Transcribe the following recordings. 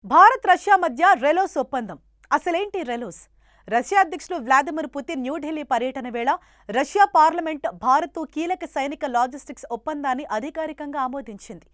Bharat Russia మధ్య రెలోస్ ఒప్పందం. అసలేంటి రెలోస్? రష్యా అధ్యక్షుడు వ్లాదిమిర్ పుతిన్ న్యూఢిల్లీ పర్యటన వేళ రష్యా పార్లమెంట్ భారత్ కీలక సైనిక లాజిస్టిక్స్ ఒప్పందాన్ని అధికారికంగా ఆమోదించింది.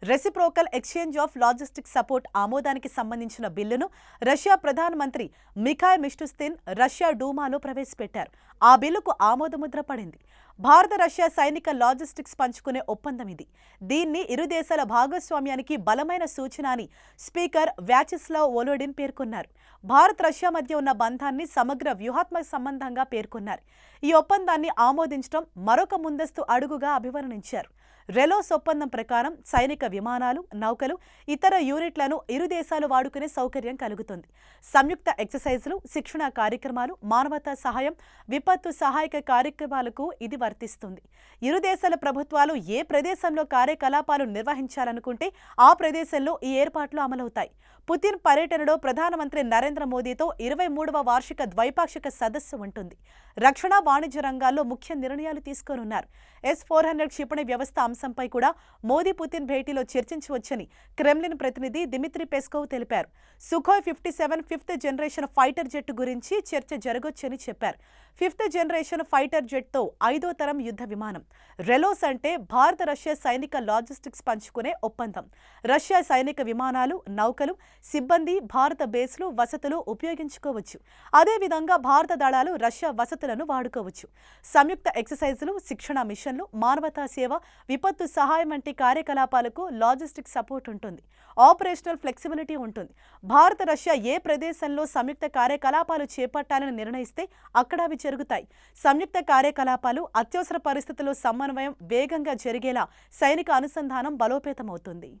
Reciprocal exchange of logistics support ఆమోదానికి సంబంధించిన బిల్లును రష్యా ప్రధానమంత్రి మిఖాయిల్ మిషుస్తిన్ రష్యా డూమాలో ప్రవేశపెట్టారు. ఆ బిల్లుకు ఆమోదముద్ర పడింది. భారత రష్యా సైనిక లాజిస్టిక్స్ పంచుకునే ఒప్పందం ఇది. దీన్ని ఇరు దేశాల భాగస్వామ్యానికి బలమైన సూచన అని స్పీకర్ వ్యాచెస్లావ్ వోలోడిన్ పేర్కొన్నారు. భారత్ రష్యా మధ్య ఉన్న బంధాన్ని సమగ్ర వ్యూహాత్మక సంబంధంగా పేర్కొన్నారు. ఈ ఒప్పందాన్ని ఆమోదించడం మరొక ముందస్తు అడుగుగా అభివర్ణించారు. రెలోస్ ఒప్పందం ప్రకారం సైనిక విమానాలు, నౌకలు, ఇతర యూనిట్లను ఇరు దేశాలు వాడుకునే సౌకర్యం కలుగుతుంది. సంయుక్త ఎక్సర్సైజులు, శిక్షణా కార్యక్రమాలు, మానవతా సహాయం, విపత్తు సహాయక కార్యక్రమాలకు ఇది వర్తిస్తుంది. ఇరు దేశాల ప్రభుత్వాలు ఏ ప్రదేశంలో కార్యకలాపాలు నిర్వహించాలనుకుంటే ఆ ప్రదేశంలో ఈ ఏర్పాట్లు అమలవుతాయి. పుతిన్ పర్యటనలో ప్రధానమంత్రి నరేంద్ర మోదీతో 23వ వార్షిక ద్వైపాక్షిక సదస్సు ఉంటుంది. రక్షణ, వాణిజ్య రంగాల్లో ముఖ్య నిర్ణయాలు తీసుకోనున్నారు. S-400 క్షిపణి వ్యవస్థ అంశంపై కూడా మోదీ పుతిన్ భేటీలో చర్చించవచ్చని క్రెమ్లిన్ ప్రతినిధి దిమిత్రీ పెస్కోవ్ తెలిపారు. Sukhoi 57 5th generation fighter jet గురించి చర్చ జరగొచ్చని చెప్పారు. 5th జనరేషన్ ఫైటర్ జెట్తో 5వ తరం యుద్ధ విమానం. రెలోస్ అంటే భారత రష్యా సైనిక లాజిస్టిక్స్ పంచుకునే ఒప్పందం. రష్యా సైనిక విమానాలు, నౌకలు, సిబ్బంది భారత బేస్లు, వసతులు ఉపయోగించుకోవచ్చు. అదేవిధంగా భారత దళాలు రష్యా వసతులను వాడుకోవచ్చు. సంయుక్త ఎక్సర్సైజులు, శిక్షణ మిషన్లు, మానవతా సేవ, విపత్తు సహాయం వంటి కార్యకలాపాలకు లాజిస్టిక్ సపోర్ట్ ఉంటుంది. ఆపరేషనల్ ఫ్లెక్సిబిలిటీ ఉంటుంది. భారత రష్యా ఏ ప్రదేశంలో సంయుక్త కార్యకలాపాలు చేపట్టాలని నిర్ణయిస్తే అక్కడ అవి జరుగుతాయి. సంయుక్త కార్యకలాపాలు, అత్యవసర పరిస్థితుల్లో సమన్వయం వేగంగా జరిగేలా సైనిక అనుసంధానం బలోపేతమవుతుంది.